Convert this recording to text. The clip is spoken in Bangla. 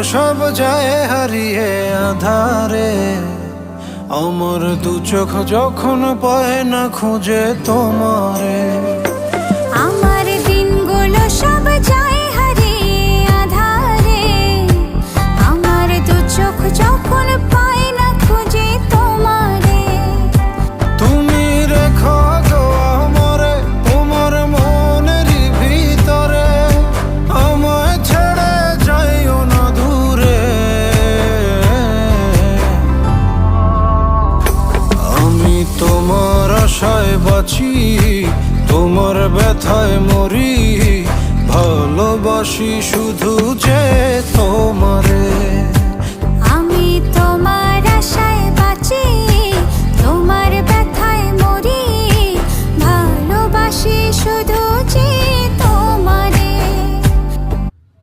সব যায় হারিয়ে আধারে, আমার দু চোখ যখন পায় না খুঁজে তোমারে। আমার দিনগুলো সব যায় হারিয়ে আধারে, আমার দু চোখ যখন পায় না খুঁজে তোমারে। তুমি রেখো গো আমারে তোমার মনেরই ভিতরে, আমায় ছেড়ে যাইও না দূরে। আমি তোমার আশায় বাঁচি, তোমার ব্যথায় মরি, ভালোবাসি শুধু যে তোমারে।